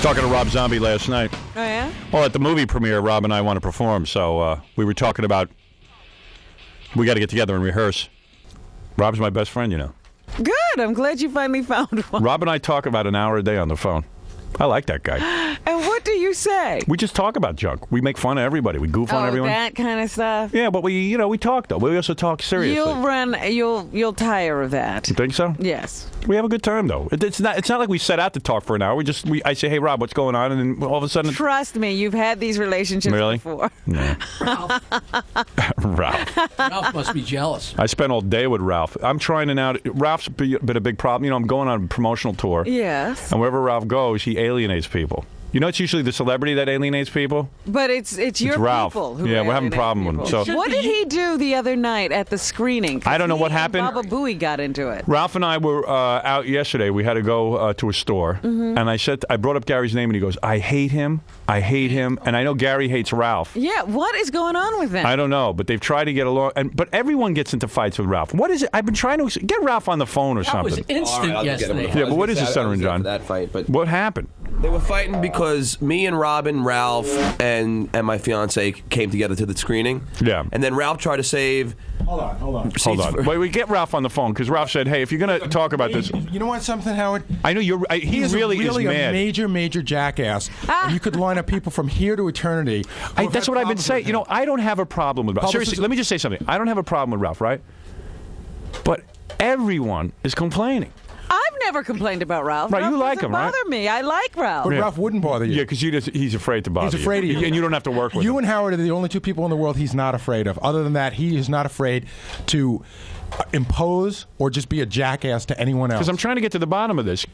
talking to Rob Zombie last night. Oh, yeah? Well, at the movie premiere, Rob and I want to perform, so we were talking about we got to get together and rehearse. Rob's my best friend, you know. Good. I'm glad you finally found one. Rob and I talk about an hour a day on the phone. I like that guy. And what do you say? We just talk about junk. We make fun of everybody. We goof on everyone. That kind of stuff. Yeah, but we talk though. We also talk seriously. You'll tire of that. You think so? Yes. We have a good time though. It's not like we set out to talk for an hour. I say, hey Rob, what's going on? And then all of a sudden, trust me, you've had these relationships before. No. Ralph must be jealous. I spent all day with Ralph. I'm trying to now. Ralph's been a big problem. You know, I'm going on a promotional tour. Yes. And wherever Ralph goes, he alienates people. You know, it's usually the celebrity that alienates people. But it's your Ralph. people who Yeah, we're having a problem with him. So what did he do the other night at the screening? I don't know what happened. Baba Booey got into it. Ralph and I were out yesterday. We had to go to a store, and I brought up Gary's name, and he goes, "I hate him. I hate him." And I know Gary hates Ralph. Yeah, what is going on with them? I don't know, but they've tried to get along. But everyone gets into fights with Ralph. What is it? I've been trying to get Ralph on the phone or something. That was instant yesterday. Yeah, but what is this, Senator John? That fight, but what happened? They were fighting because me and Robin, Ralph, and my fiance came together to the screening. Yeah. And then Ralph tried to save. Hold on. Wait, we get Ralph on the phone because Ralph said, "Hey, if you're going to talk about this, you know what, something, Howard? I know you're. He really is mad. A major jackass. And you could line up people from here to eternity. That's what I've been saying. You know, I don't have a problem with Ralph. Seriously, let me just say something. I don't have a problem with Ralph, right? But everyone is complaining. I've never complained about Ralph. Right, Ralph you like him, right? Bother me. I like Ralph. But Ralph wouldn't bother you. Yeah, because he's afraid to bother you. He's afraid of you. And you don't have to work with him. You and Howard are the only two people in the world he's not afraid of. Other than that, he is not afraid to impose or just be a jackass to anyone else. Because I'm trying to get to the bottom of this.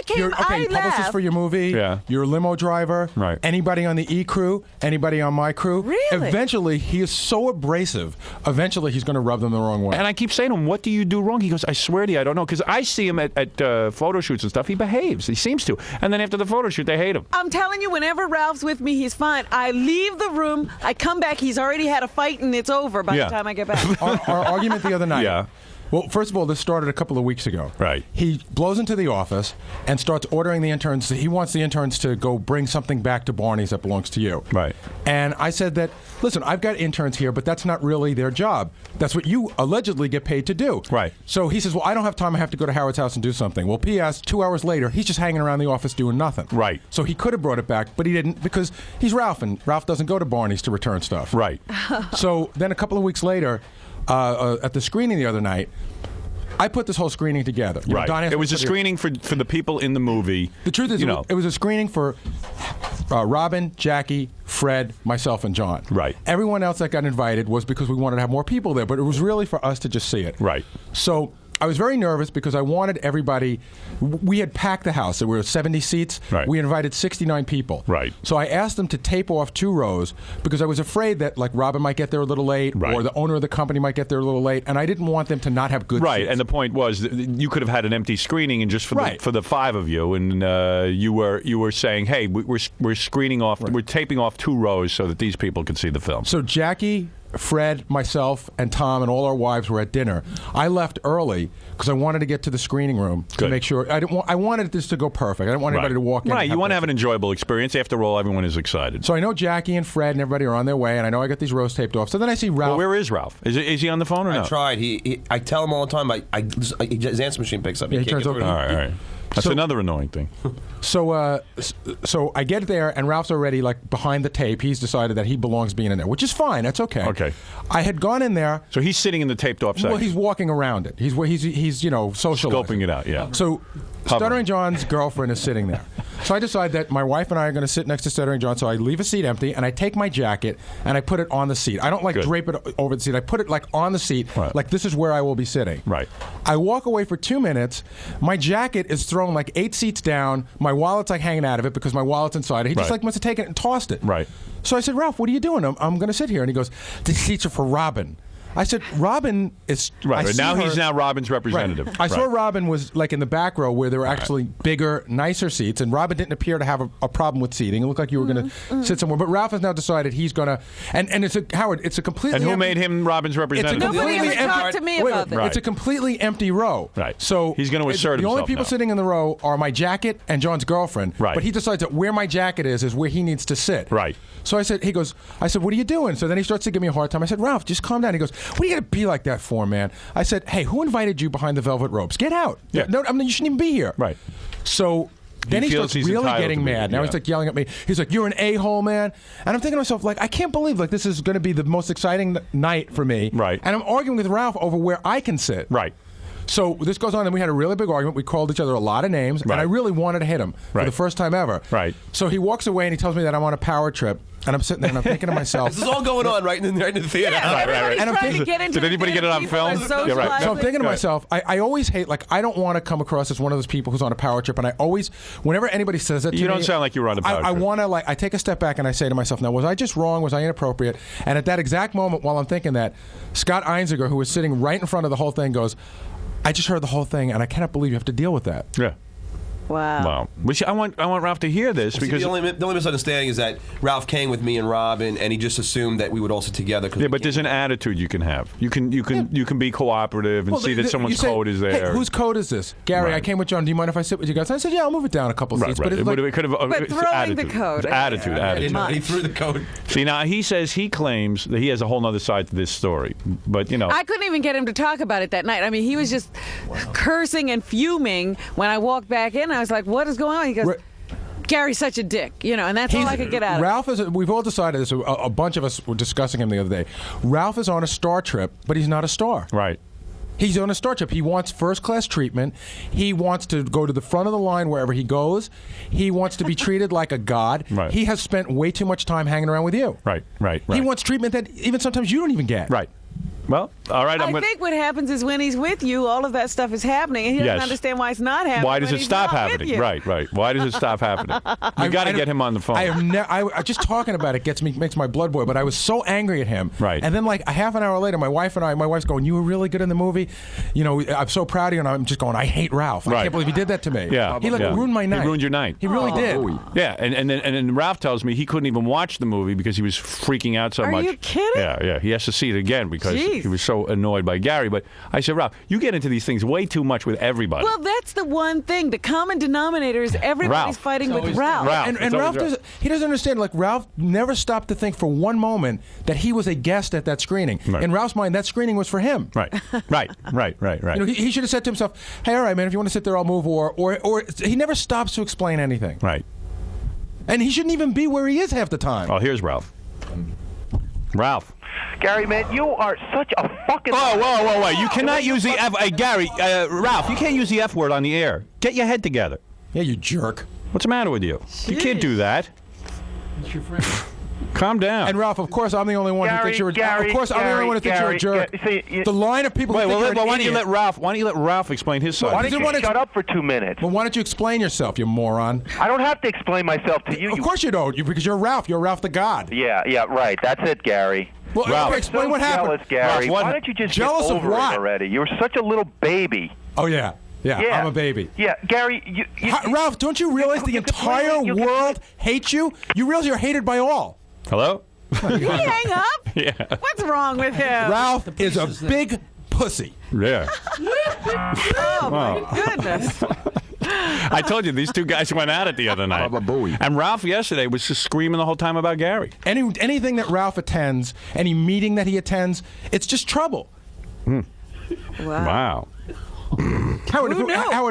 Publicist left. for your movie. Yeah. You're a limo driver. Right. Anybody on the E crew. Anybody on my crew. Really? Eventually, he is so abrasive. Eventually, he's going to rub them the wrong way. And I keep saying to him, what do you do wrong? He goes, I swear to you, I don't know. Because I see him at photo shoots and stuff. He behaves. He seems to. And then after the photo shoot, they hate him. I'm telling you, whenever Ralph's with me, he's fine. I leave the room. I come back. He's already had a fight, and it's over by the time I get back. Our argument the other night. Yeah. Well, first of all, this started a couple of weeks ago. Right. He blows into the office and starts ordering the interns. He wants the interns to go bring something back to Barney's that belongs to you. Right. And I said that, listen, I've got interns here, but that's not really their job. That's what you allegedly get paid to do. Right. So he says, well, I don't have time. I have to go to Howard's house and do something. Well, P.S., 2 hours later, he's just hanging around the office doing nothing. Right. So he could have brought it back, but he didn't because he's Ralph, and Ralph doesn't go to Barney's to return stuff. Right. So then a couple of weeks later, at the screening the other night, I put this whole screening together. You know, Don Right. It was a screening for the people in the movie. The truth is, it was a screening for Robin, Jackie, Fred, myself, and John. Right. Everyone else that got invited was because we wanted to have more people there, but it was really for us to just see it. Right. So I was very nervous because I wanted everybody. We had packed the house. There were 70 seats. Right. We invited 69 people. Right. So I asked them to tape off 2 rows because I was afraid that like Robin might get there a little late, Right. or the owner of the company might get there a little late, and I didn't want them to not have good Right, seats. and the point was that you could have had an empty screening and just for the 5 of you, and you were saying, hey, we're screening off, we're taping off 2 rows so that these people could see the film. So Jackie, Fred, myself, and Tom, and all our wives were at dinner. I left early because I wanted to get to the screening room to make sure. I wanted this to go perfect. I didn't want anybody to walk in. Right, you want to have an enjoyable experience. After all, everyone is excited. So I know Jackie and Fred and everybody are on their way, and I know I got these rows taped off. So then I see Ralph. Well, where is Ralph? Is he on the phone or not? I tried. I tell him all the time. His answer machine picks up. Yeah, He he can't turns get over. through. All right. That's another annoying thing. So I get there, and Ralph's already like behind the tape. He's decided that he belongs being in there, which is fine. That's okay. Okay. I had gone in there. So he's sitting in the taped off section. Well, he's walking around it. He's socializing. Scoping it out, yeah. So Stuttering John's girlfriend is sitting there. So I decide that my wife and I are going to sit next to Stuttering John. So I leave a seat empty, and I take my jacket and I put it on the seat. I don't drape it over the seat. I put it like on the seat, like this is where I will be sitting. Right. I walk away for 2 minutes. My jacket is thrown like 8 seats down. My wallet's like hanging out of it because my wallet's inside it. He just like must have taken it and tossed it. Right. So I said, Ralph, what are you doing? I'm going to sit here. And he goes, the seats are for Robin. I said, Robin is... Right. I see Now her- he's now Robin's representative. Right. I saw Robin was like in the back row where there were actually bigger, nicer seats, and Robin didn't appear to have a problem with seating. It looked like you were going to sit somewhere. But Ralph has now decided he's going to... And it's Howard, it's a completely... And who empty, made him Robin's representative? Nobody ever talked to me about this. It's a completely empty row. Right. So he's going to assert the only himself people now. sitting in the row are my jacket and John's girlfriend. Right. But he decides that where my jacket is where he needs to sit. Right. So I said, what are you doing? So then he starts to give me a hard time. I said, Ralph, just calm down. He goes, what are you going to be like that for, man? I said, hey, who invited you behind the velvet ropes? Get out. Yeah. No, I mean, you shouldn't even be here. Right. So then he feels starts he's really entitled getting to be, mad. Now he's like yelling at me. He's like, you're an a-hole, man. And I'm thinking to myself, like, I can't believe like this is going to be the most exciting night for me. Right. And I'm arguing with Ralph over where I can sit. Right. So this goes on, and we had a really big argument. We called each other a lot of names, and I really wanted to hit him for the first time ever. Right. So he walks away, and he tells me that I'm on a power trip, and I'm sitting there, and I'm thinking to myself... This is all going on right in the theater. Yeah, everybody's And I'm trying thinking- to get into Did anybody get it on people film? are Yeah, right. So I'm thinking to Good. myself, I always hate, like, I don't want to come across as one of those people who's on a power trip, and I always, whenever anybody says that to me... You don't sound like you were on a power I trip. want to, like, I take a step back and I say to myself, now, was I just wrong? Was I inappropriate? And at that exact moment, while I'm thinking that, Scott Einziger, who was sitting right in front of the whole thing, goes, I just heard the whole thing, and I cannot believe you have to deal with that. Yeah. Wow. Wow. I want Ralph to hear this See, because the only misunderstanding is that Ralph came with me and Robin, and he just assumed that we would all sit together. yeah, but there's an attitude you can have. You can be cooperative and see that someone's code is there. Hey, whose code is this? Gary, Right. I came with John. Do you mind if I sit with you guys? I said, yeah, I'll move it down a couple Right, seats. right. But it's It could have. But it's throwing attitude. the code. It's attitude. I didn't know. Attitude. He threw the code. See, now he says he claims that he has a whole other side to this story, but you know. I couldn't even get him to talk about it that night. I mean, he was just cursing and fuming when I walked back in. I was like, what is going on? He goes, Gary's such a dick, and that's all I could get out of it. Ralph is. We've all decided this. A bunch of us were discussing him the other day. Ralph is on a star trip, but he's not a star. Right. He's on a star trip. He wants first-class treatment. He wants to go to the front of the line wherever he goes. He wants to be treated like a god. Right. He has spent way too much time hanging around with you. Right. He wants treatment that even sometimes you don't even get. Right. Well, all right. I think what happens is when he's with you, all of that stuff is happening, and he doesn't understand why it's not happening. Why does when it he's stop not with happening? you. Right. Why does it stop happening? You got to get him on the phone. I just talking about it makes my blood boil. But I was so angry at him. Right. And then like a half an hour later, my wife's going, "You were really good in the movie. I'm so proud of you." And I'm just going, "I hate Ralph. I Right. can't believe he did that to me. Yeah. He ruined my night. He ruined your night. He really did. Yeah, and then Ralph tells me he couldn't even watch the movie because he was freaking out so Are much. you kidding? Yeah. He has to see it again because Jeez. he was so annoyed by Gary. But I said, Ralph, you get into these things way too much with everybody. Well, that's the one thing. The common denominator is everybody's Ralph. fighting with always Ralph. Ralph. And It's always Ralph doesn't understand. Like Ralph never stopped to think for one moment that he was a guest at that screening. Right. In Ralph's mind, that screening was for him. Right. He should have said to himself, "Hey, all right, man, if you want to sit there, I'll move." Or he never stops to explain anything. Right. And he shouldn't even be where he is half the time. Oh, here's Ralph. Ralph. Gary, man, you are such a fucking... Whoa. You cannot use the F... Gary, Ralph, you can't use the F word on the air. Get your head together. Yeah, you jerk. What's the matter with you? You can't do that. It's your friend. Calm down. And Ralph, of course, I'm the only one who thinks you're a jerk. Of course, I'm the only one who thinks you're a jerk. The line of people who think you're an why idiot. don't you let Ralph explain his side? Why don't you shut up for 2 minutes? Well, why don't you explain yourself, you moron? I don't have to explain myself to you. Of course you don't, because you're Ralph. You're Ralph the God. Yeah, right. That's it, Gary. Well, Ralph. okay, explain so what happened. Jealous, Gary. Ralph, Why don't you just jealous get of over what? it already? You're such a little baby. Oh, yeah. Yeah, I'm a baby. Yeah, Gary, Ralph, don't you realize the entire world hates you? You realize you're hated by all. Hello? Did he hang up? Yeah. What's wrong with him? Ralph is a big pussy. Yeah. Oh, my goodness. I told you, these two guys went at it the other night. And Ralph yesterday was just screaming the whole time about Gary. Anything that Ralph attends, any meeting that he attends, it's just trouble. Wow. Howard,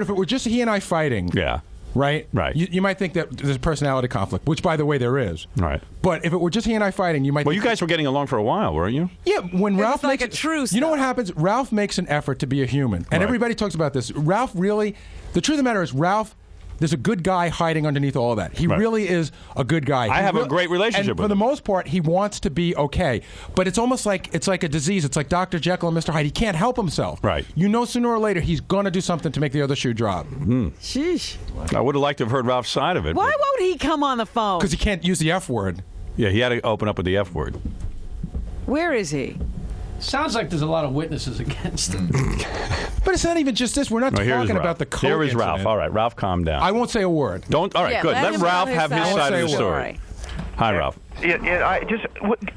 if it were just he and I fighting, Yeah. right? You might think that there's a personality conflict, which, by the way, there is. Right. But if it were just he and I fighting, you might. Well, think you guys were getting along for a while, weren't you? Yeah, when Ralph like makes a truce, you know though. what happens? Ralph makes an effort to be a human, and Right. everybody talks about this. Ralph really, the truth of the matter is, Ralph. There's a good guy hiding underneath all that. He Right. really is a good guy. I have a great relationship and with for the him. most part, he wants to be okay. But it's almost like it's like a disease. It's like Dr. Jekyll and Mr. Hyde. He can't help himself. Right. You know, sooner or later, he's gonna do something to make the other shoe drop Sheesh. I would have liked to have heard Ralph's side of it. Why but- won't he come on the phone? because he can't use the F word. Yeah, he had to open up with the F word. Where is he? Sounds like there's a lot of witnesses against him. But it's not even just this. We're not talking about the Coke Here is incident. Ralph. All right, Ralph, calm down. I won't say a word. Don't. All right, Yeah, good. Let him Ralph tell have his side of the story. Hi, Ralph. I just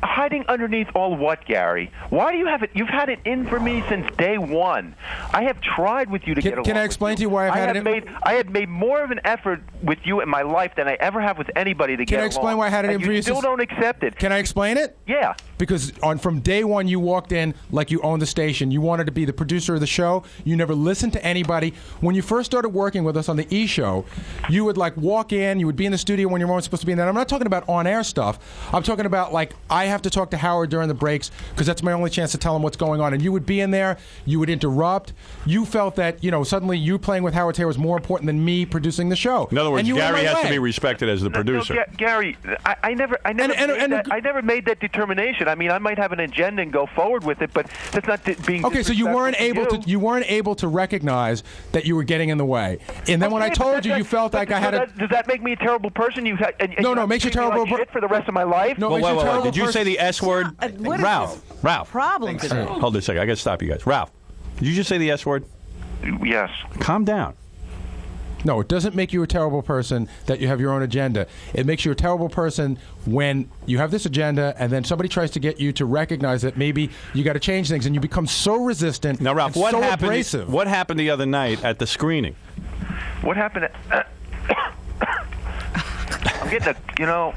hiding underneath all what, Gary? Why do you have it? You've had it in for me since day one. I have tried with you to get along. Can I explain to you why I've had it in? I have made more of an effort with you in my life than I ever have with anybody to get along. Can I explain why I had it in for you? You still don't accept it. Can I explain it? Yeah. Because from day one, you walked in like you owned the station. You wanted to be the producer of the show. You never listened to anybody. When you first started working with us on the E! Show, you would like walk in. You would be in the studio when you weren't supposed to be in there. I'm not talking about on-air stuff. I'm talking about like I have to talk to Howard during the breaks because that's my only chance to tell him what's going on. And you would be in there. You would interrupt. You felt that suddenly you playing with Howard Taylor was more important than me producing the show. In other words, Gary has to be respected as the producer. No, Gary, I never made that determination. I mean, I might have an agenda and go forward with it, but that's not being. Okay, so you weren't able to recognize that you were getting in the way, and then when I told you, you felt like I had a. Does that make me a terrible person? No, makes you terrible like shit for the rest of my life. No, wait. Did you say the S word, Ralph? Problem today. Hold on a second. I got to stop you guys. Ralph, did you just say the S word? Yes. Calm down. No, it doesn't make you a terrible person that you have your own agenda. It makes you a terrible person when you have this agenda and then somebody tries to get you to recognize that maybe you got to change things and you become so resistant. Now, Ralph, what happened? Abrasive. What happened the other night at the screening? What happened? I'm getting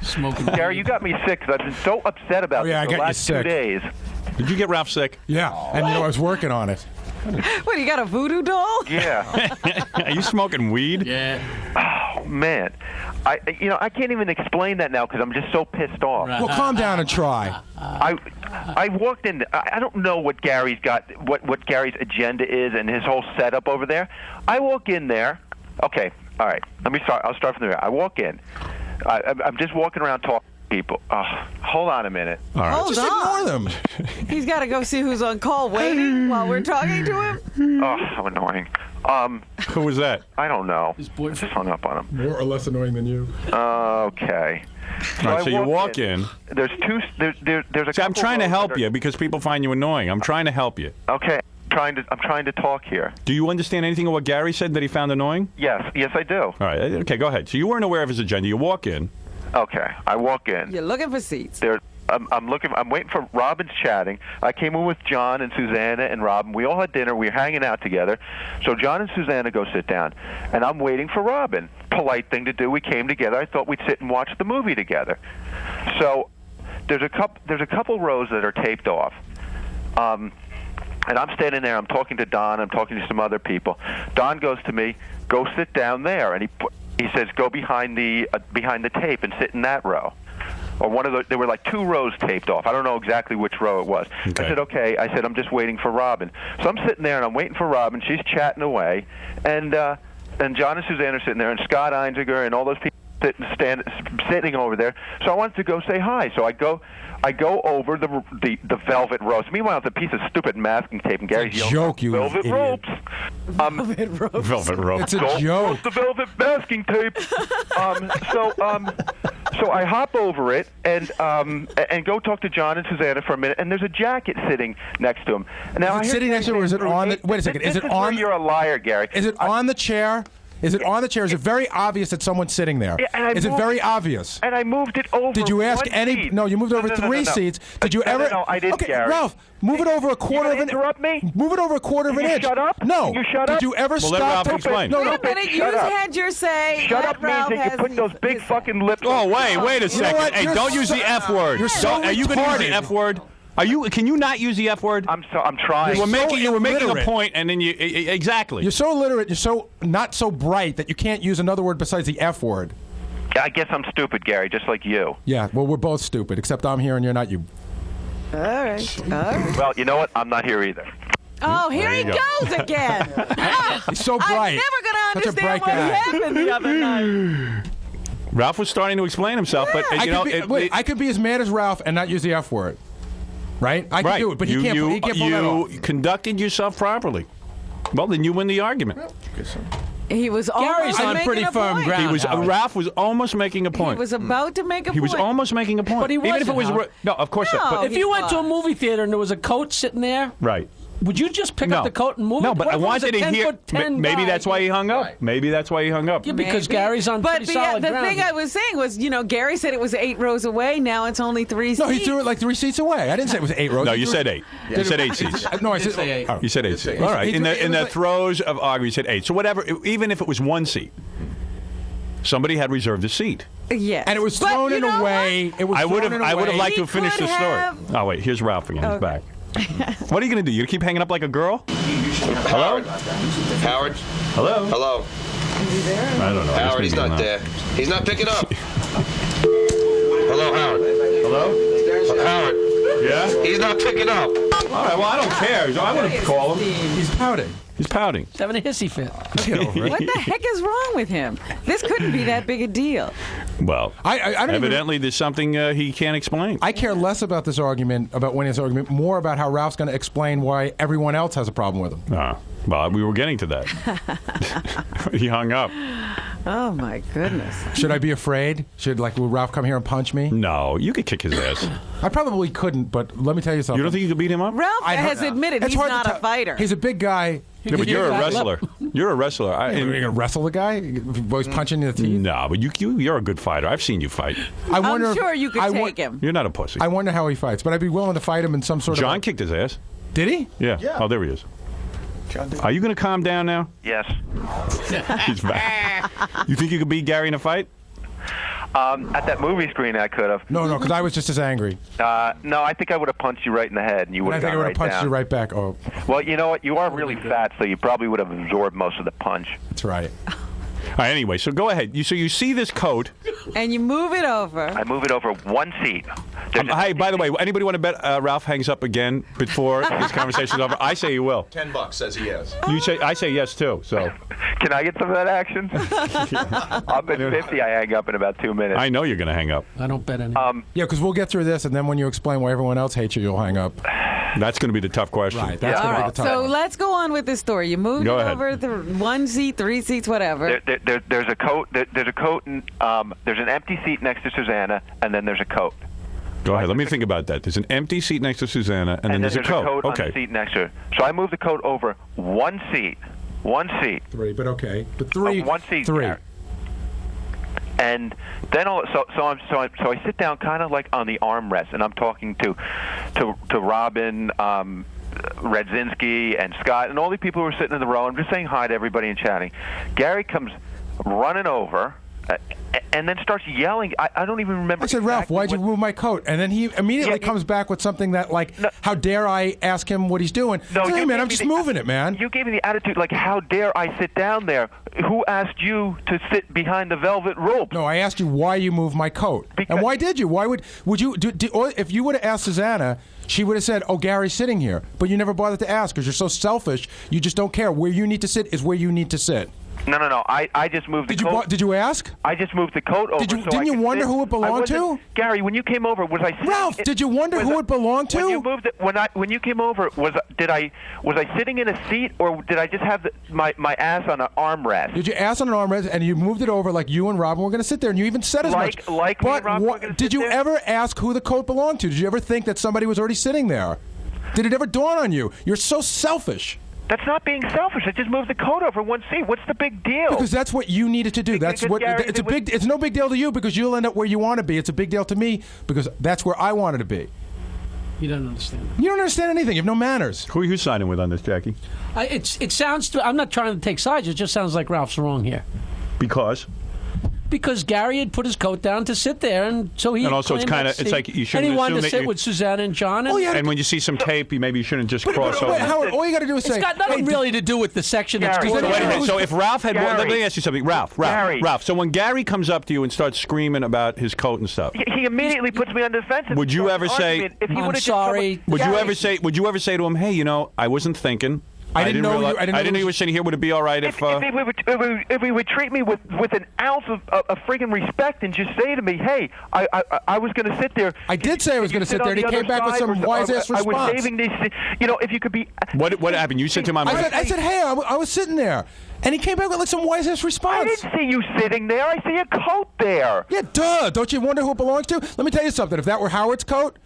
Smoking. Gary, you got me sick because I've been so upset about this the last 2 days. Did you get Ralph sick? Yeah, and I was working on it. What, you got a voodoo doll? Yeah. Are you smoking weed? Yeah. Oh man, I can't even explain that now because I'm just so pissed off. Well, calm down and try. I walked in. I don't know what Gary's got, what Gary's agenda is, and his whole setup over there. I walk in there. Okay, all right. Let me start. I'll start from there. I walk in. I'm just walking around talking to people. Hold on a minute. All right. Hold Just on. ignore them. He's got to go see who's on call waiting while we're talking to him. Oh, how annoying. Who was that? I don't know. His boyfriend. Just hung up on him. More or less annoying than you. Okay. All right, so you walk in. There's two. There's a. See, I'm couple trying to rows help that are- you because people find you annoying. I'm trying to help you. Okay. I'm trying to talk here. Do you understand anything of what Gary said that he found annoying? Yes, I do. All right. Okay, go ahead. So you weren't aware of his agenda. You walk in. Okay, I walk in. You're looking for seats. I'm waiting for Robin's chatting. I came in with John and Susanna and Robin. We all had dinner. We were hanging out together. So John and Susanna go sit down, and I'm waiting for Robin. Polite thing to do. We came together. I thought we'd sit and watch the movie together. So there's a couple rows that are taped off. And I'm standing there. I'm talking to Don. I'm talking to some other people. Don goes to me, "Go sit down there," and he says, "Go behind the tape and sit in that row." Or there were like 2 rows taped off. I don't know exactly which row it was. Okay. I said, "Okay." I said, "I'm just waiting for Robin." So I'm sitting there and I'm waiting for Robin. She's chatting away, and John and Suzanne are sitting there, and Scott Einziger and all those people sitting over there. So I wanted to go say hi. So I go over the velvet ropes. Meanwhile, it's a piece of stupid masking tape, and Gary's yelling, joke, you velvet idiot. ropes. Velvet rope. It's a joke. The velvet masking tape. So I hop over it and go talk to John and Susanna for a minute. And there's a jacket sitting next to him. Now, Is it sitting next to him, or is it on the? Wait a second. Is it on? You're a liar, Gary. Is it on the chair? Is it on the chair? Is it very obvious that someone's sitting there? Yeah, and Is it very obvious? And I moved it over. Did you ask 1 any? seat. No, you moved over No. 3 seats. Did you No, ever? No, I didn't, okay, Gary. Ralph, move it over a quarter of an. Interrupt me? Move it over a quarter of an Can you inch. shut up? No. Can you shut Did up? you ever Well, stop? let Ralph to- explain. No, Wait no. a minute. You Shut up. had your say. Shut Let up means Ralph that you has put those big his- fucking lips. Oh, wait a second. what? Hey, You're don't use the F word. You're so Are you going to use the retarded. F word? Can you not use the F word? I'm trying. You were making a illiterate. point, and then you exactly. You're so illiterate. You're so not so bright that you can't use another word besides the F word. I guess I'm stupid, Gary, just like you. Yeah. Well, we're both stupid, except I'm here and you're not. You. All right. All right. Well, you know what? I'm not here either. Oh, here he you go. goes again. He's so bright. I'm never going to Such a understand bright what guy. happened the other night. Ralph was starting to explain himself, but I could be as mad as Ralph and not use the F word. Right? I can right. do it, but he can't pull that off. You conducted yourself properly. Well, then you win the argument. He was Gary's on making pretty a firm point. ground. He was. Howard. Ralph was almost making a point. He was about to make a point. He was almost making a point. But he Even if it wasn't, was Howard. no, of course No. not. But, If you went to a movie theater and there was a coat sitting there, right. would you just pick No. up the coat and move No, it? but What I if it was wanted a to hear. 10-foot-10 Maybe guy? that's why he hung up. Maybe that's why he hung up. Yeah, because Maybe. Gary's on But pretty solid the ground. thing I was saying was, Gary said it was 8 rows away. Now it's only 3 No, seats. he threw it like 3 seats away. I didn't say it was 8 rows. No, He you threw said it- 8. You said 8 seats. No, I said say 8. oh. You said 8 seats. All right. He In threw- the it was like- throes of arguing, you said 8. So whatever. Even if it was 1 seat, somebody had reserved a seat. Yes. And it was But thrown you in know a way. what? It was I would thrown have. in a I would have way- liked to He have finished the could story. have- Oh wait, here's Ralph again. He's Okay. back. What are you going to do? You gonna keep hanging up like a girl? Hello? Howard? Hello? Hello? I don't know. I guess Howard, he's maybe not there. He's not picking up. Hello, Howard? Hello? Howard? Yeah? He's not picking up. All right, well, I don't care. I want to call him. He's pouting. He's pouting. He's having a hissy fit. Get over it. What the heck is wrong with him? This couldn't be that big a deal. Well, I don't even. evidently there's something he can't explain. I care less about this argument, about winning this argument, more about how Ralph's going to explain why everyone else has a problem with him. Well, we were getting to that. He hung up. Oh my goodness. Should I be afraid? Will Ralph come here and punch me? No, you could kick his ass. I probably couldn't, but let me tell you something. You don't think you could beat him up? Ralph I don't has know. admitted It's he's hard to not a tell. fighter. He's a big guy. Yeah, but you're a got wrestler. You're a wrestler. Are you going to wrestle the guy? Always punching in the teeth? No, but you're a good fighter. I've seen you fight. I wonder I'm if- sure you could I take him. You're not a pussy. I wonder how he fights, but I'd be willing to fight him in some sort John of. kicked his ass. Did he? Yeah. Oh, there he is. Are you going to calm down now? Yes. He's back. You think you could beat Gary in a fight? At that movie screen, I could have. No, because I was just as angry. No, I think I would have punched you right in the head, and you would And I have think I gone would right have punched down. you right back. Oh, Well, you know what? You are really fat, so you probably would have absorbed most of the punch. that's right. All right, anyway, so go ahead. So you see this coat. And you move it over. I move it over 1 seat. There's a- Hey, by the way, anybody want to bet Ralph hangs up again before this conversation's over? I say he will. $10 says he is. You say I say yes too. So Can I get some of that action? I'll bet 50 I hang up in about 2 minutes. I know you're going to hang up. I don't bet any. Yeah, because we'll get through this, and then when you explain why everyone else hates you, you'll hang up. That's going to be the tough question. Right. That's All going to right, be the tough so one. let's go on with this story. You moved Go it ahead. over the 1 seat, 3 seats, whatever. There's a coat. There's a coat, and there's an empty seat next to Susanna, and then there's a coat. Go ahead. Let me think about that. There's an empty seat next to Susanna, and then there's a coat. on Okay. the seat next to her. So I moved the coat over 1 seat. 1 seat. 3, but okay. But 3. 1 seat. 3. Gary. And then so I sit down kind of like on the armrest, and I'm talking to Robin, Redzinski, and Scott, and all the people who are sitting in the row. I'm just saying hi to everybody and chatting. Gary comes running over. And then starts yelling. I don't even remember. I said, Ralph, exactly why'd you what- move my coat? And then he immediately Yeah, comes back with something that, like, No. how dare I ask him what he's doing? No, hey, you man, gave I'm me just the- moving it, man. You gave me the attitude like, how dare I sit down there? Who asked you to sit behind the velvet rope? No, I asked you why you moved my coat. Because- And why did you? Why would you? Or if you would have asked Susanna, she would have said, oh, Gary's sitting here. But you never bothered to ask because you're so selfish. You just don't care. Where you need to sit is where you need to sit. No. I just moved the coat. Did you ask? I just moved the coat over. Did you- so didn't I you could wonder sit. who it belonged I wasn't- to? Gary, when you came over, was I sitting? Ralph, did you wonder who it belonged to? When you moved it, when you came over, was I sitting in a seat, or did I just have my ass on an armrest? Did you ask on an armrest and you moved it over like you and Robin were going to sit there and you even said as much? Like me but and Robin were gonna did sit you there? ever ask who the coat belonged to? Did you ever think that somebody was already sitting there? Did it ever dawn on you? You're so selfish. That's not being selfish. I just moved the coat over 1 seat. What's the big deal? Because that's what you needed to do. That's Because, what Gary, it's a it was- big. It's no big deal to you because you'll end up where you want to be. It's a big deal to me because that's where I wanted to be. You don't understand. You don't understand anything. You have no manners. Who are you siding with on this, Jackie? It sounds. I'm not trying to take sides. It just sounds like Ralph's wrong here. Because Because Gary had put his coat down to sit there, and so he. And also it's claimed kinda- that it's seat. like you shouldn't And he wanted assume to that sit you- with Susanna and John. And, Oh, yeah. and when you see some tape, maybe you shouldn't just But, cross over. Howard, all you got to do is it's say, got nothing hey, really to do with the section that's Gary, going So, Wait wait a on. minute. So if Ralph had, Gary. let me ask you something, Ralph. Gary. So when Gary comes up to you and starts screaming about his coat and stuff, He immediately puts me on the defense. and Would you starts ever an say, argument. If he "I'm would've just sorry"? come- would you Gary, ever say to him, hey, I wasn't thinking. I didn't know realize, I didn't know you were sitting here. Would it be all right if If he would treat me with an ounce of friggin' respect and just say to me, "Hey, I was going to sit there." I did say I was going to sit there, and he came back with some wise-ass response. I was saving these. If you could be. What happened? You said to my mother. I said, "Hey, I was sitting there," and he came back with like some wise-ass response. I didn't see you sitting there. I see a coat there. Yeah, duh. Don't you wonder who it belongs to? Let me tell you something. If that were Howard's coat,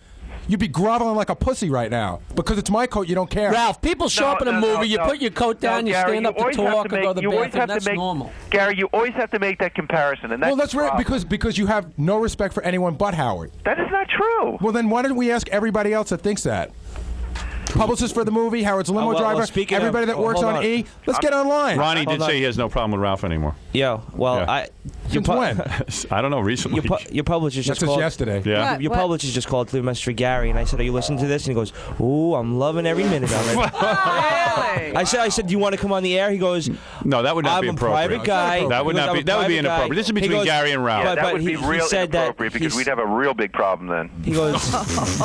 you'd be groveling like a pussy right now. Because it's my coat, you don't care. Ralph, people show up in a movie, you put your coat down, you Gary, stand up to talk or go to the bathroom. That's normal. Gary, you always have to make that comparison. And that's right, because you have no respect for anyone but Howard. That is not true. Well, then why don't we ask everybody else that thinks that? Publicist for the movie, Howard's limo driver, everybody that works on E. Let's get online. Ronnie did say he has no problem with Ralph anymore. Yo, well, Yeah. Since when? I don't know, recently. Your publisher just called. yesterday. Yeah. Your publisher just called to leave a message for Gary, and I said, "Are you listening to this?" And he goes, "Ooh, I'm loving every minute of it." Really? I said, "Do you want to come on the air?" He goes, No, that would not be "I'm a appropriate. private guy." That would He goes, not be. "I'm a That would be private guy." inappropriate. This is He between goes, Gary and Ralph. Yeah, But that would be he real said that inappropriate because we'd have a real big problem then. He goes,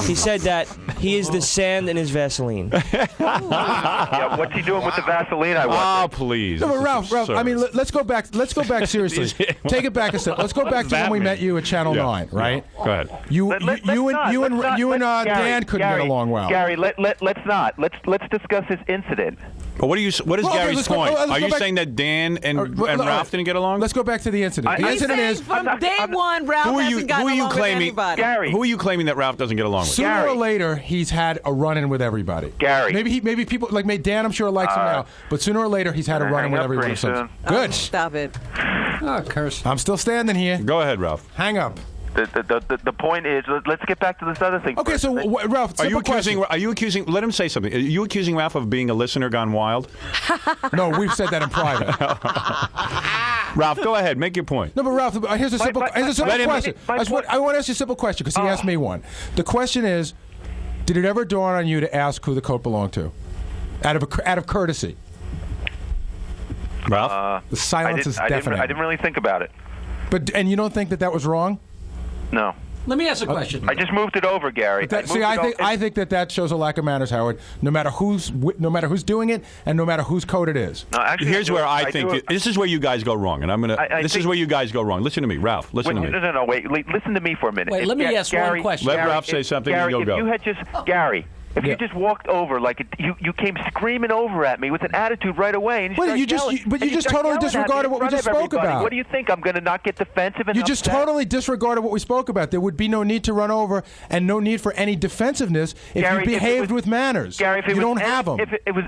he said that he is the sand in his Vaseline. Yeah, what's he doing with the Vaseline? I wonder. Oh, please. No, but This Ralph, is I absurd. mean, let's go back seriously. Take it back a step. Let's go back to that when we mean? met you at Channel 9, right? Go ahead. You and Dan couldn't get along well. Gary, let's not. Let's discuss this incident. But what is Well, okay, Gary's let's go- point? let's Are go you back- saying that Dan and All right, Ralph didn't get along? Let's go back to the incident. The He's incident saying is from I'm day not- one, Ralph hasn't gotten along with anybody. Gary. Who are you claiming that Ralph doesn't get along with? sooner or Gary. later he's had a run-in with everybody. Gary. Maybe people like Dan. I'm sure likes him now, but sooner or later he's had a run-in hang with up everyone. pretty Good. soon. Stop it. Oh, curse. I'm still standing here. Go ahead, Ralph. Hang up. The point is, let's get back to this other thing. Okay, so Ralph, Are you simple question. accusing? Are you accusing? Let him say something. Are you accusing Ralph of being a listener gone wild? No, we've said that in private. Ralph, go ahead. Make your point. No, but Ralph, here's a simple question. I want to ask you a simple question because he asked me one. The question is, did it ever dawn on you to ask who the coat belonged to, out of courtesy? Ralph, The silence is deafening. I didn't really think about it. And you don't think that was wrong? No. Let me ask a question. I just moved it over, Gary. I think that shows a lack of manners, Howard. No matter who's doing it, and no matter whose coat it is. No, actually, here's where I think this is where you guys go wrong, and I'm gonna. This is where you guys go wrong. Listen to me, Ralph. Listen to me. No. Wait. Listen to me for a minute. Wait, let me ask one question. Let Ralph say something, Gary, and you'll go. If you had just Gary. If you just walked over you came screaming over at me with an attitude right away, and you just totally disregarded what we just spoke about. What do you think? I'm going to not get defensive? And you just totally disregarded what we spoke about. There would be no need to run over and no need for any defensiveness if you behaved with manners. Gary, if you don't have them. If it was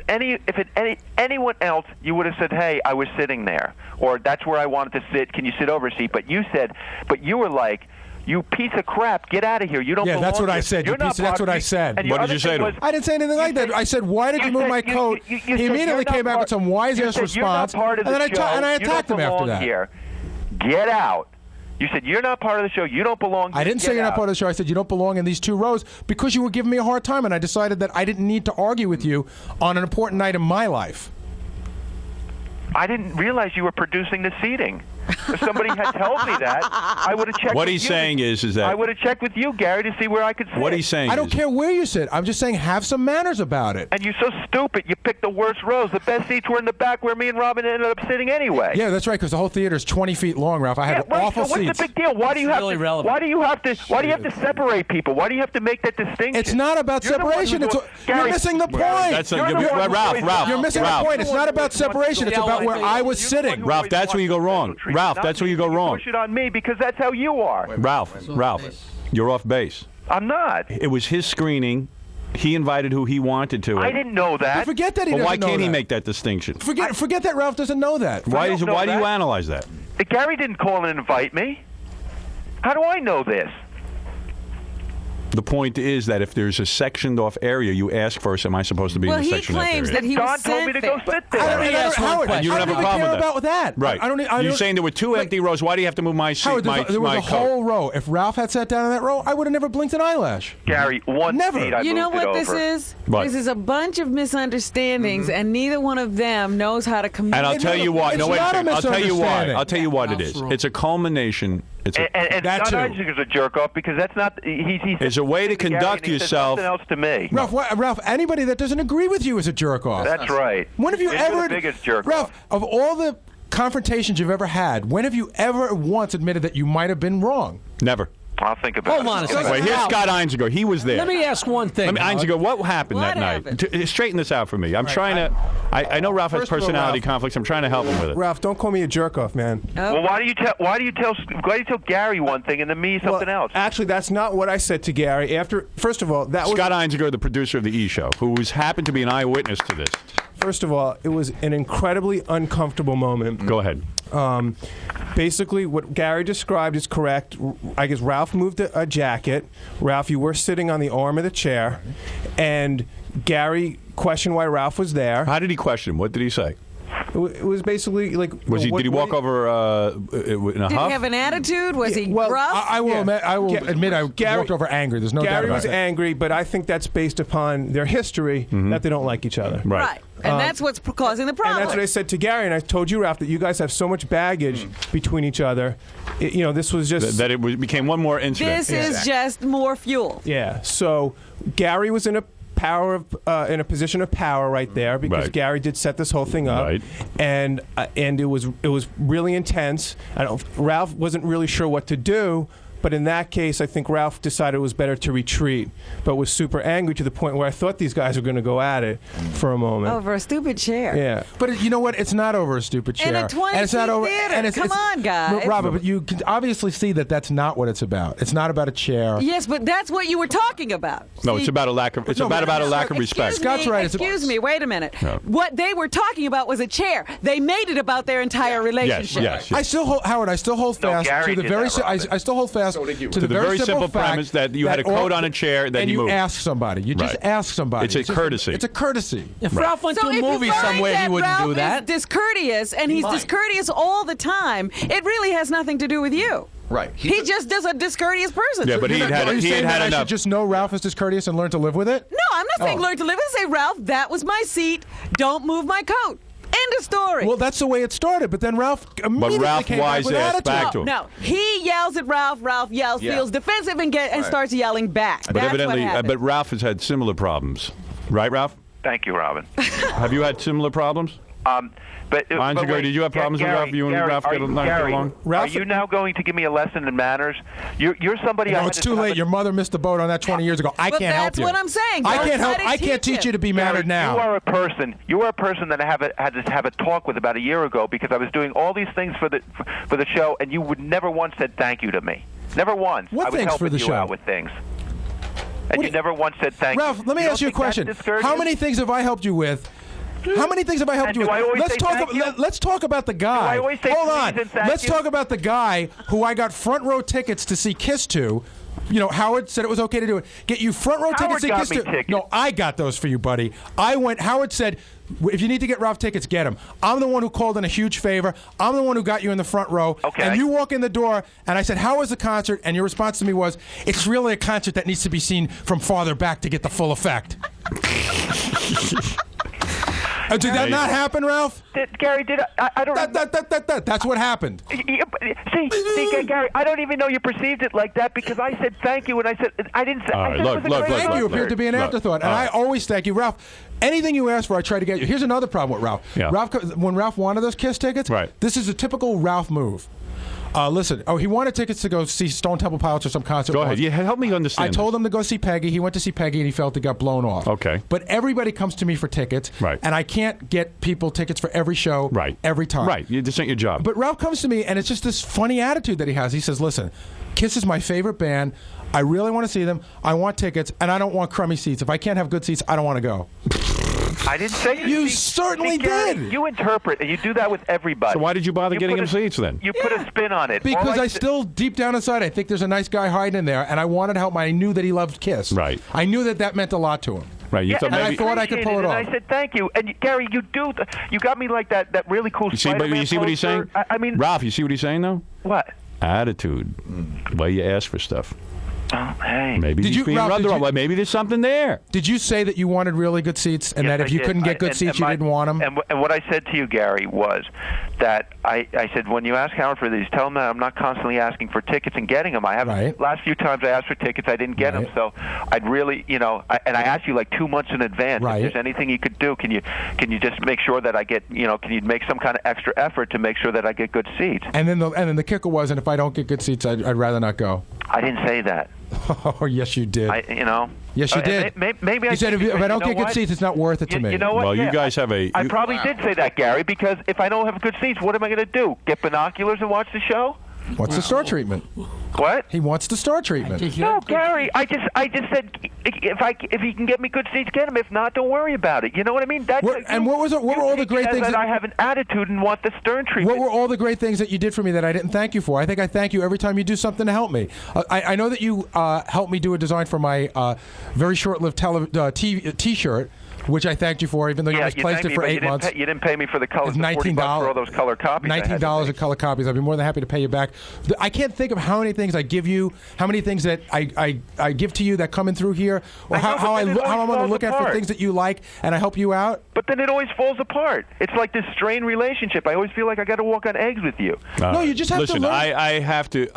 anyone else, you would have said, "Hey, I was sitting there," or "That's where I wanted to sit. Can you sit over a seat?" But you were like, "You piece of crap! Get out of here! You don't." Yeah, belong that's what here. I said. That's what I said. What did you say to him? I didn't say anything like that. I said, "Why did you move my coat?" He immediately came back with some wise-ass response, and then I attacked him after that. Here. Get out! You said you're not part of the show. You don't belong here. I didn't say you're not part of the show. I said you don't belong in these two rows because you were giving me a hard time, and I decided that I didn't need to argue with you on an important night in my life. I didn't realize you were producing the seating. If somebody had told me that, I would have checked. What with he's you. saying is that I would have checked with you, Gary, to see where I could sit. What he's saying. I don't care where you sit. I'm just saying have some manners about it. And you're so stupid. You picked the worst rows. The best seats were in the back where me and Robin ended up sitting anyway. Yeah, that's right. Because the whole theater is 20 feet long, Ralph. I had awful so what's seats. the big deal? Why do you have really to? relevant. Why do you have to separate people? Why do you have to make that distinction? It's not about You're the one separation. who's You're Gary, missing the point. That's You're the one who always- Ralph. You're missing Ralph. the point. It's not about separation. It's about where I was sitting. Ralph, that's where you go wrong. Ralph, that's where you go wrong. Push it on me because that's how you are. Ralph, you're off base. I'm not. It was his screening. He invited who he wanted to. I didn't know that. Forget that he But doesn't why know can't he that. make that distinction? Forget that Ralph doesn't know that. Why don't know do you that. analyze that? Gary didn't call and invite me. How do I know this? The point is that if there's a sectioned off area, you ask first, am I supposed to be Well, in the he sectioned off area? claims that he Don was told me sent to go there. sit there. I don't ask one Howard, question. You don't have a I don't problem care with that. about that. Right. You're You're saying there were two empty rows. Why do you have to move my seat? Howard, there was my a coat? whole row. If Ralph had sat down in that row, I would have never blinked an eyelash. Gary, one Never. seat I You know moved it what this over. is? What? This is a bunch of misunderstandings, and neither one of them knows how to communicate. And I'll tell you why. It's No, wait a not a second. I'll tell you why. misunderstanding. I'll tell you what it is. Ralph's wrong. It's a culmination It's a, and that Scott too. Einzinger's a jerk off because that's not. He It's a way to Gary conduct and he said yourself. Something else to me. Ralph, anybody that doesn't agree with you is a jerk off. That's right. When have you You're ever, the biggest jerk Ralph? off. Of all the confrontations you've ever had, when have you ever once admitted that you might have been wrong? Never. I'll think about Hold it. on a second. Wait, here's Scott Einziger. He was there. Let me ask one thing. Einziger, what happened What that night? happened? Straighten this out for me. I'm trying to. I know Ralph has First of all, personality Ralph- conflicts. I'm trying to help him with it. Ralph, don't call me a jerk off, man. Well, why do you tell Gary one thing and then me something else? Actually, that's not what I said to Gary. First of all, that was Scott Einziger, the producer of the E! Show, who happened to be an eyewitness to this. First of all, it was an incredibly uncomfortable moment. Go ahead. Basically, what Gary described is correct. I guess Ralph moved a jacket. Ralph, you were sitting on the arm of the chair, and Gary questioned why Ralph was there. How did he question? What did he say? It was basically like. Did he walk over in a Did huff? he have an attitude? Was he well, gruff? I will admit I walked over angry. There's no doubt Gary about was it. angry, but I think that's based upon their history that they don't like each other. right. And that's what's causing the problem. And that's what I said to Gary, and I told you, Ralph, that you guys have so much baggage between each other. This was just that it became one more incident. This is just more fuel. yeah. So Gary was in a position of power right there because Right. Gary did set this whole thing up, Right. and it was really intense. Ralph wasn't really sure what to do. But in that case, I think Ralph decided it was better to retreat, but was super angry to the point where I thought these guys were going to go at it for a moment. Over a stupid chair. Yeah. But you know what? It's not over a stupid chair. In a And it's 20-seat not over. theater. And Come on, guys. Robert, but you can obviously see that that's not what it's about. It's not about a chair. Yes, but that's what you were talking about. No, See? it's about a lack of. It's about a lack of respect. Scott's right. Excuse me. Wait a minute. No. What they were talking about was a chair. They made it about their entire relationship. Yes. I still hold, Howard. I still hold No, fast Gary to the did very. that, Robin. I still hold fast to the very simple fact premise that you had a coat on a chair that and you you moved. ask somebody. You just Right. ask somebody. It's a just courtesy. It's a courtesy. If Ralph went So to a if movie you find somewhere, that he wouldn't Ralph do that. is discourteous, and he's discourteous all the time. It really has nothing to do with you. Right. He just does a discourteous person. Yeah, but Are you saying that I enough. should just know Ralph is discourteous and learn to live with it? No, I'm not saying learn to live. I say, Ralph, that was my seat. Don't move my coat. End of story. Well, that's the way it started. But then Ralph immediately Ralph came back with wise-assed attitude. back to him. No, he yells at Ralph. Ralph yells, feels defensive, and starts yelling back. But That's evidently, what happened. but Ralph has had similar problems, right, Ralph? Thank you, Robin. Have you had similar problems? Einziger, wait, did you have problems with Ralph? You and Ralph get along? Are you now going to give me a lesson in manners? You're somebody. I No, had it's to too have late. a- Your mother missed the boat on that 20 years ago. I But can't help that's you. what I'm saying. I Don't can't try help. to I can't teach teach you to be mannered now. You are a person. You are a person that I had to have a talk with about a year ago because I was doing all these things for the show, and you would never once said thank you to me. Never once. What I was things for helping the you show? out with things. And you never once said thank you. Ralph, let me You ask don't you a think that's question. discourteous? How many things have I helped you with? How many things have I helped And you do with? I always say thank you? Let's talk about the guy. I always say Hold please on. and thank Let's you? talk about the guy who I got front row tickets to see Kiss to. You know, Howard said it was okay to do it. Get you front row tickets to got Kiss me to. tickets. No, I got those for you, buddy. I went. Howard said, if you need to get Ralph tickets, get them. I'm the one who called in a huge favor. I'm the one who got you in the front row. Okay. And you walk in the door, and I said, "How was the concert?" And your response to me was, "It's really a concert that needs to be seen from farther back to get the full effect." Did that not happen, Ralph? Gary, did I don't. That's what happened. See, Gary, I don't even know you perceived it like that because I said thank you and I said I didn't say. All I right, said look, it was a look, great look, Thank concert. you appeared to be an Look, afterthought, and all I right. always thank you, Ralph. Anything you ask for, I try to get you. Here's another problem with Ralph. Yeah. When Ralph wanted those Kiss tickets, Right. this is a typical Ralph move. Listen, he wanted tickets to go see Stone Temple Pilots or some concert. Go ahead. once. Yeah, help me understand. I told him to go see Peggy. He went to see Peggy, and he felt it got blown off. Okay. But everybody comes to me for tickets, Right. and I can't get people tickets for every show, Right. every time. Right. This ain't your job. But Ralph comes to me, and it's just this funny attitude that he has. He says, "Listen, Kiss is my favorite band. I really want to see them. I want tickets, and I don't want crummy seats. If I can't have good seats, I don't want to go." I didn't say You certainly Gary, did. You interpret, and you do that with everybody. So why did you bother getting put him seats then? You put a spin on it. Because All I still, deep down inside, I think there's a nice guy hiding in there, and I wanted to help him. I knew that he loved Kiss. Right. I knew that meant a lot to him. Right. You Yeah, thought and maybe. I thought I could pull it appreciated off. And I said thank you. And Gary, you do. You got me like that really cool. You see, but Spider-Man you see what he's saying? poster. I mean, Ralph, you see what he's saying though? what? Attitude. Why you ask for stuff. Hey. Maybe Did he's you- being Ralph, rubbed did the wrong you- way. Maybe there's something there. Did you say that you wanted really good seats, and Yes, that if I you did. couldn't get good And seats, you didn't want them? And what I said to you, Gary, was that I said, when you ask Howard for these, tell him that I'm not constantly asking for tickets and getting them. I haven't. Right. Last few times I asked for tickets, I didn't get them. So I'd really, and I asked you like 2 months in advance. Right. If there's anything you could do, can you just make sure that I get, can you make some kind of extra effort to make sure that I get good seats? And then the kicker was, and if I don't get good seats, I'd rather not go. I didn't say that. Oh, yes, you did. Yes, you did. Maybe You I said did, if I don't you know get good what? seats, it's not worth it to me. You know what? Well, Yeah, you guys have a. I probably did say that, Gary, because if I don't have good seats, what am I going to do? Get binoculars and watch the show? What's the star treatment? What? He wants the star treatment. No, Gary. I just said if he can get me good seats, get him. If not, don't worry about it. You know what I mean? What were all the great things that I have an attitude and want the Stern treatment? What were all the great things that you did for me that I didn't thank you for? I think I thank you every time you do something to help me. I know that you helped me do a design for my very short-lived T-shirt, which I thanked you for, even though you misplaced it for 8 months. You didn't pay me for the colors. It's $19 for all those color copies. $19 of color copies. I'd be more than happy to pay you back. I can't think of how many things I give you, how many things that I give to you that come in through here, or how I'm on the lookout for things that you like, and I help you out. But then it always falls apart. It's like this strained relationship. I always feel like I got to walk on eggs with you. No, you just have to learn. I have to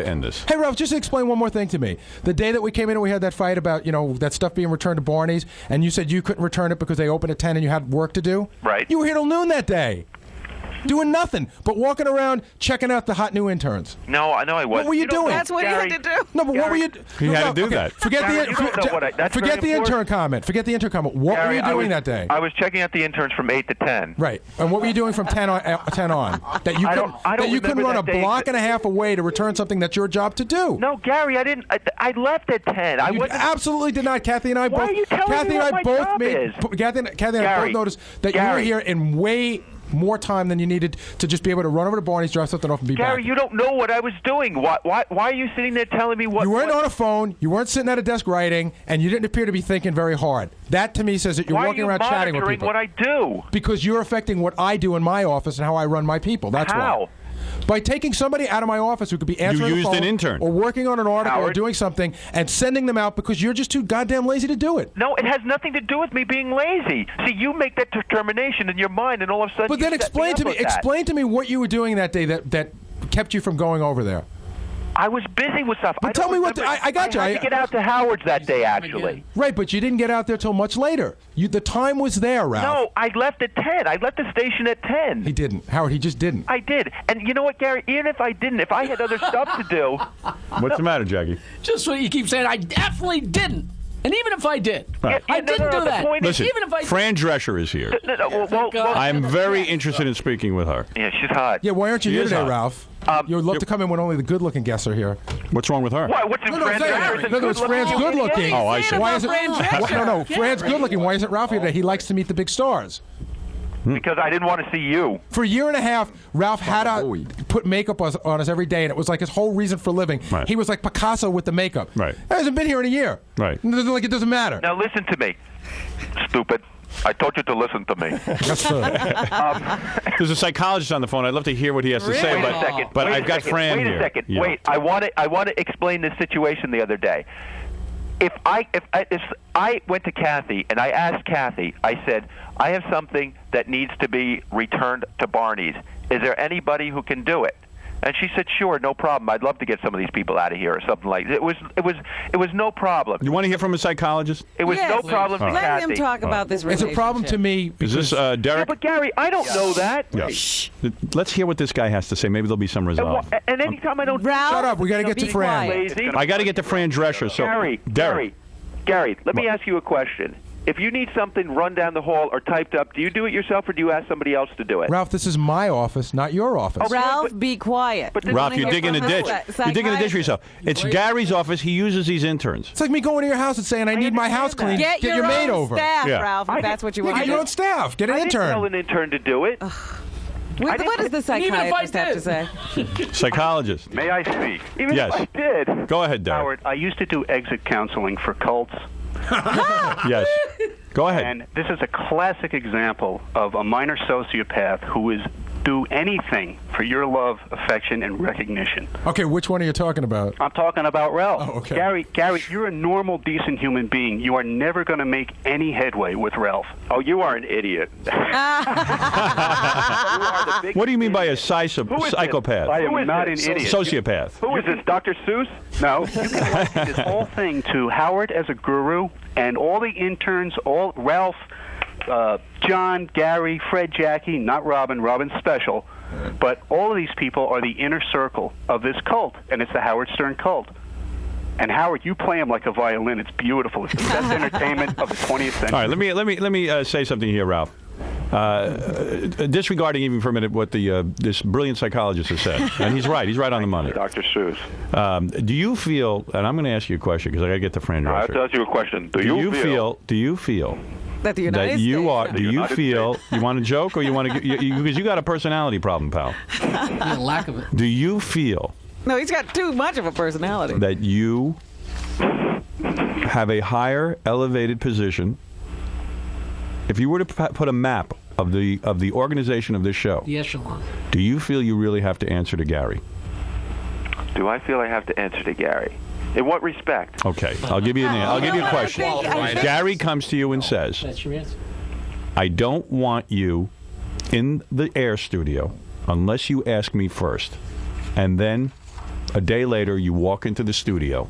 end this. Hey, Ralph, just explain one more thing to me. The day that we came in and we had that fight about that stuff being returned to Barney's, and you said you couldn't return it because they opened at 10 and you had work to do. Right. You were here till noon that day, doing nothing but walking around checking out the hot new interns. No, I know I wasn't. What were you doing? That's what Gary, he had to do. No, but what were you? He had to do that. Forget Gary, you don't know what that's forget very the intern important. comment. Forget the intern comment. What were Gary, you doing that day? I was checking out the interns from 8 to 10. Right. And what were you doing from 10 on? That you I couldn't, don't that you couldn't remember run a that day. block and a half away to return something that's your job to do. No, Gary, I didn't. I left at 10. I You wasn't. absolutely did not. Kathy and I Why both. are you telling Kathy me and what I my both job made. is? Kathy and I both Gary, noticed that you were Gary. here in way more time than you needed to just be able to run over to Barney's, drop something off, and be Gary, back. you don't know what I was doing. Why are you sitting there telling me what? You weren't what, on a phone. You weren't sitting at a desk writing, and you didn't appear to be thinking very hard. That to me says that you're Why walking are you around chatting with monitoring people. what I do? Because you're affecting what I do in my office and how I run my people. That's How? why. By taking somebody out of my office who could be answering the used phone an intern. or working on an article or Howard. doing something and sending them out because you're just too goddamn lazy to do it. No, it has nothing to do with me being lazy. See, you make that determination in your mind, and all of a sudden. But then you set explain to up me, with that. explain to me what you were doing that day that kept you from going over there. I was busy with stuff. But I tell don't me what remember. I got you. I had to get out to Howard's that day, actually. Right, but you didn't get out there till much later. The time was there, Ralph. No, I left at 10. I left the station at 10. He didn't. Howard, he just didn't. I did. And you know what, Gary? Even if I didn't, if I had other stuff to do. What's the matter, Jackie? Just what you keep saying. I definitely didn't. And even if I did, Right. I didn't do the that. point is- Listen, Even if I Fran Drescher is here. Well, I'm very interested in speaking with her. yeah, she's hot. Yeah, why aren't you She here is today, hot. Ralph? You would love to come in when only the good-looking guests are here. What's wrong with her? Why? What's in Fran Drescher? In other words, Fran's good-looking. Oh, I see. Why isn't Fran Drescher. No, Fran's good-looking. Why isn't Ralph here today? He likes to meet the big stars. Because I didn't want to see you. For a year and a half, Ralph had to put makeup on us every day, and it was like his whole reason for living. Right. He was like Picasso with the makeup. Right. He hasn't been here in a year. Right. Like it doesn't matter. Now listen to me, stupid. I told you to listen to me. There's a psychologist on the phone. I'd love to hear what he has to say, Wait but a second. but Wait I've a got second. Fran Wait here. a second. Yeah. Wait. I want to explain this situation the other day. If I went to Kathy and I asked Kathy, I said, I have something that needs to be returned to Barney's. Is there anybody who can do it? And she said, sure, no problem. I'd love to get some of these people out of here or something like that. It was no problem. You want to hear from a psychologist? It was Yes. no problem to Let Kathy. him talk about this It's relationship. a problem to me. Is this Yeah, Derek? but Gary, I don't know that. Yeah. Let's hear what this guy has to say. Maybe there'll be some resolve. And anytime I don't Ralph, Shut up. We got to get to be Fran. quiet. lazy. I got to get to Fran Drescher. So, Derek. Gary, let me ask you a question. If you need something run down the hall or typed up, do you do it yourself or do you ask somebody else to do it? Ralph, this is my office, not your office. Ralph, be quiet. But this- Ralph, wanna you're hear digging a from ditch. You're digging a ditch for yourself. It's Gary's office. He uses these interns. It's like me going to your house and saying, I need my house understand cleaned. Get your maid own over. staff, Yeah. Ralph, if that's what you Yeah, want get to your do. own staff. Get an I didn't tell intern. an intern to do it. What does the even if I psychiatrist have to say? Psychologist. May I speak? Even Yes. if I did. Go ahead, Derek. Howard, I used to do exit counseling for cults, Yes. Go ahead. and this is a classic example of a minor sociopath who is do anything for your love, affection, and recognition. Okay, which one are you talking about? I'm talking about Ralph. Oh, okay. Gary, you're a normal, decent human being. You are never going to make any headway with Ralph. Oh, you are an idiot. What do you mean by a psychopath? I am not an idiot. Sociopath. Who is this, Dr. Seuss? No, you can liken this whole thing to Howard as a guru, and all the interns, all Ralph, John, Gary, Fred, Jackie, not Robin. Robin's special. But all of these people are the inner circle of this cult, and it's the Howard Stern cult. And Howard, you play him like a violin. It's beautiful. It's the best entertainment of the 20th century. All right, let me say something here, Ralph. Disregarding even for a minute what this brilliant psychologist has said, and he's right. He's right on the money. Dr. Seuss. Do you feel? And I'm going to ask you a question because I got to get to Fran Drescher. I have to ask you a question. Do you feel? Do you feel? That the United that you States. are? Do you feel? You want to joke or you want to? Because you got a personality problem, pal. The lack of it. Do you feel? No, he's got too much of a personality. That you have a higher elevated position. If you were to put a map of the organization of this show, The echelon. do you feel you really have to answer to Gary? Do I feel I have to answer to Gary? In what respect? Okay, I'll give you a question. I think- Gary comes to you and says, That's your answer. I don't want you in the air studio unless you ask me first. And then a day later, you walk into the studio,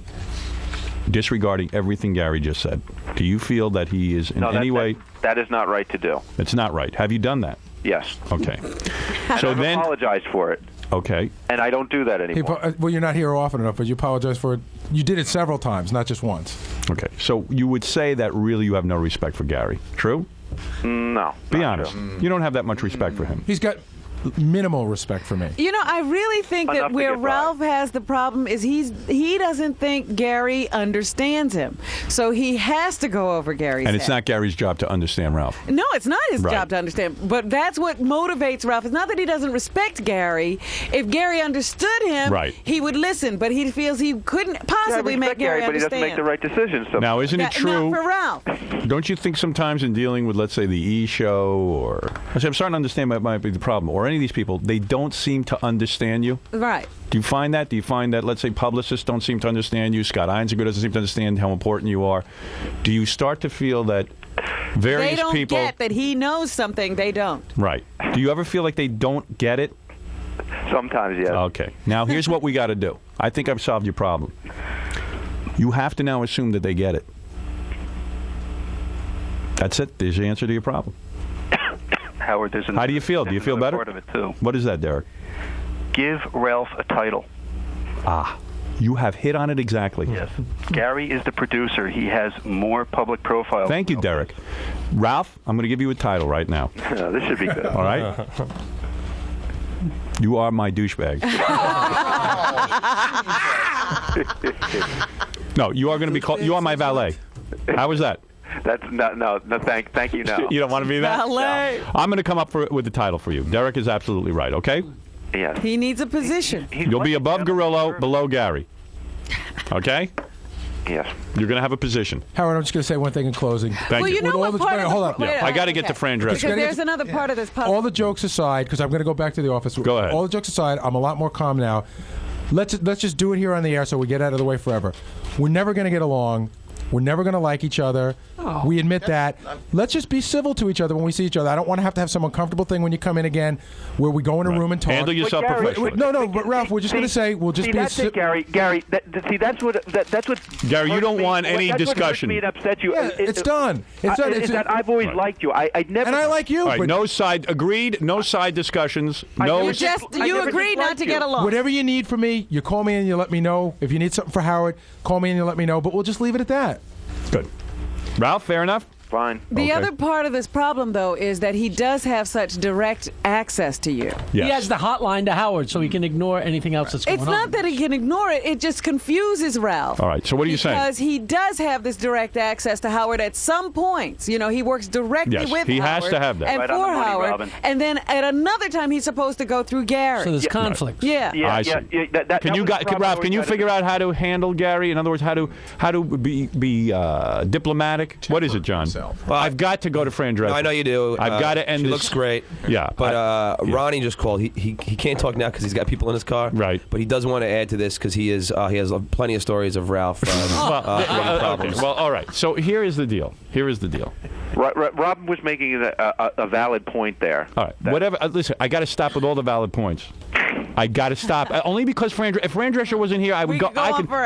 disregarding everything Gary just said. Do you feel that he is in any way... That is not right to do. It's not right. Have you done that? Yes. Okay. So I've apologized for it. Okay. And I don't do that anymore. Well, you're not here often enough, but you apologize for it. You did it several times, not just once. Okay. So you would say that really you have no respect for Gary. True? No. Be honest. You don't have that much respect for him. He's got minimal respect for me. You know, I really think Enough that to where get by. Ralph has the problem is he doesn't think Gary understands him. So he has to go over Gary's And it's head. not Gary's job to understand Ralph. No, it's not his Right. job to understand. But that's what motivates Ralph. It's not that he doesn't respect Gary. If Gary understood him, Right. he would listen. But he feels he couldn't possibly make Gary but he doesn't understand. make the right decisions. So. Now, isn't it true? Not for Ralph. Don't you think sometimes in dealing with, let's say, the E! Show, or I'm starting to understand what might be the problem, or any of these people, they don't seem to understand you? Right. Do you find that? Do you find that, let's say, publicists don't seem to understand you? Scott Einziger doesn't seem to understand how important you are. Do you start to feel that various They don't people... get that he knows something they don't. Right. Do you ever feel like they don't get it? Sometimes, yes. Okay. Now, here's what we got to do. I think I've solved your problem. You have to now assume that they get it. That's it. There's the answer to your problem. Howard, there's How do you feel? Do you feel better? Part of it too. What is that, Derek? Give Ralph a title. You have hit on it exactly. Yes. Gary is the producer. He has more public profile. Thank you, Derek. Ralph, I'm going to give you a title right now. This should be good. All right? You are my douchebag. No, you are going to be called. You are my valet. How was that? That's no. Thank you. No. You don't want to be that? Valet. I'm going to come up with the title for you. Derek is absolutely right. Okay? Yes. He needs a position. You'll be above Gorillo, below Gary. Okay? Yes. You're going to have a position. Howard, I'm just going to say one thing in closing. Thank Well, you know With all what the- part of hold the, on. wait, I got to get okay. to Fran Because Drescher. there's another part of this puzzle. All the jokes aside, because I'm going to go back to the office. Go ahead. All the jokes aside, I'm a lot more calm now. Let's just do it here on the air so we get out of the way forever. We're never going to get along. We're never going to like each other. We admit that. Let's just be civil to each other when we see each other. I don't want to have some uncomfortable thing when you come in again where we go in a room and talk. Handle yourself Gary, professionally. No, but Ralph, we're just going to say we'll just See, be that's it, Gary. Gary, that's what. Gary, you don't want any that's discussion. What hurt me and upset you. Yeah, it's done. It's done. Is that I've always liked you. I never. And I like you. All right, but no side agreed. No side discussions. I No. never You never agreed not disliked to you. get along. whatever you need from me, you call me and you let me know. If you need something for Howard, call me and you let me know. But we'll just leave it at that. Good. Ralph, fair enough. Fine. The Okay. other part of this problem, though, is that he does have such direct access to you. Yes. He has the hotline to Howard, so he can ignore anything else that's going It's on. not that he can ignore it; it just confuses Ralph. All right. So what are you saying? Because he does have this direct access to Howard at some points. You know, he works directly Yes, with he Howard. has to have that. And Right for on the money, Howard. Robin. And then at another time, he's supposed to go through Gary. So there's conflict. yeah. Yeah, I yeah, see. yeah, that Can was you, the problem Ralph? we Can you gotta- figure out how to handle Gary? In other words, how to be diplomatic? What is it, John? myself. Well, I've got to go to Fran Drescher. I know you do. I've got to end she this. looks great. Yeah. But Ronnie just called. He can't talk now because he's got people in his car. Right. But he does want to add to this because he has plenty of stories of Ralph problems. Okay. Well, all right. So here is the deal. Robin was making a valid point there. All right. Whatever. Listen, I got to stop with all the valid points. I got to stop. Only because if Fran Drescher wasn't here, I would go.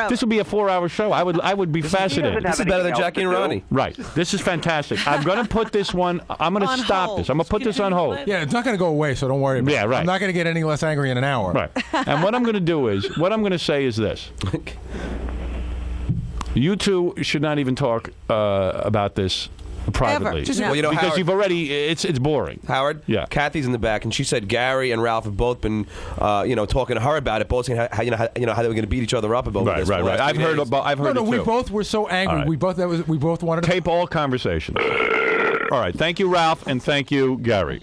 This would be a 4-hour show. I would be fascinated. This is better than Jackie and Ronnie. Right. This is fantastic. I'm going to put this one. I'm going to stop this. I'm going to put this on hold. Yeah, it's not going to go away, so don't worry about it. Yeah, right. I'm not going to get any less angry in an hour. Right. And what I'm going to do is, what I'm going to say is this. You two should not even talk about this privately. Ever. No. Well, because Howard, you've already, it's boring. Howard, Yeah. Kathy's in the back, and she said Gary and Ralph have both been, talking to her about it, both saying how they were going to beat each other up about this. Right. I've heard it too. We both were so angry. Right. We both wanted to tape all conversations. All right. Thank you, Ralph, and thank you, Gary.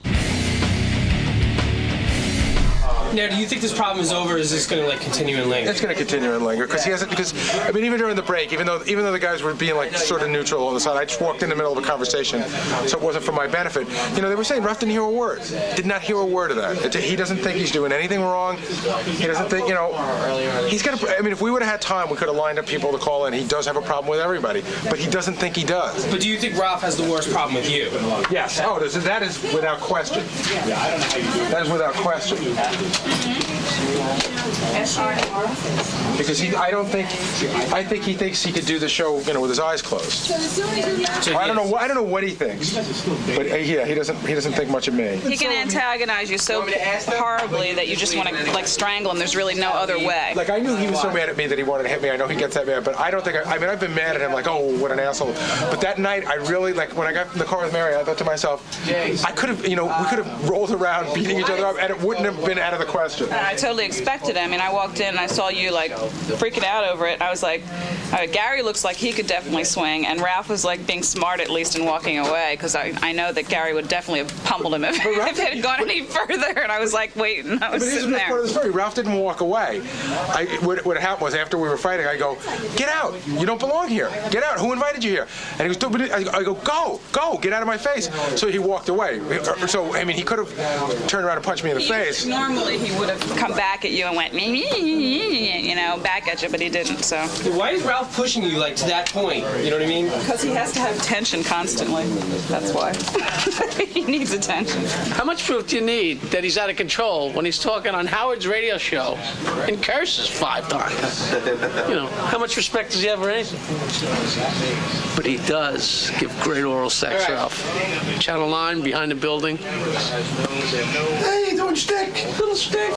Now, do you think this problem is over, or is this going to continue and linger? It's going to continue and linger because he hasn't. Because I mean, even during the break, even though the guys were being sort of neutral on the side, I just walked in the middle of a conversation, so it wasn't for my benefit. They were saying Ralph didn't hear a word. Did not hear a word of that. He doesn't think he's doing anything wrong. He doesn't think he's got. I mean, if we would have had time, we could have lined up people to call in. He does have a problem with everybody, but he doesn't think he does. But do you think Ralph has the worst problem with you? Yes. Oh, that is without question. That is without question. Because I think he thinks he could do the show, with his eyes closed. I don't know what he thinks, but yeah, he doesn't think much of me. He can antagonize you so horribly that you just want to strangle him. There's really no other way. I knew he was so mad at me that he wanted to hit me. I know he gets that mad, but I don't think. I've been mad at him. Oh, what an asshole. But that night, I really when I got in the car with Mary, I thought to myself, I could have, we could have rolled around beating each other up, and it wouldn't have been out of the question. I totally expected it. I mean, I walked in and I saw you freaking out over it. I was like, Gary looks like he could definitely swing, and Ralph was being smart at least and walking away, because I know that Gary would definitely have pummeled him if it had gone any further. And I was waiting. I was sitting there. Part of the story. Ralph didn't walk away. What happened was after we were fighting, I go, get out. You don't belong here. Get out. Who invited you here? And he goes, I go, go, get out of my face. So he walked away. So I mean, he could have turned around and punched me in the face. Normally he would have come back at you and went back at you, but he didn't. So why is Ralph pushing you to that point? You know what I mean? Because he has to have tension constantly. That's why. He needs attention. How much proof do you need that he's out of control when he's talking on Howard's radio show and curses 5 times? How much respect does he have for anything? But he does give great oral sex, Ralph. Channel 9 behind the building. Hey, you doing stick? Little stick.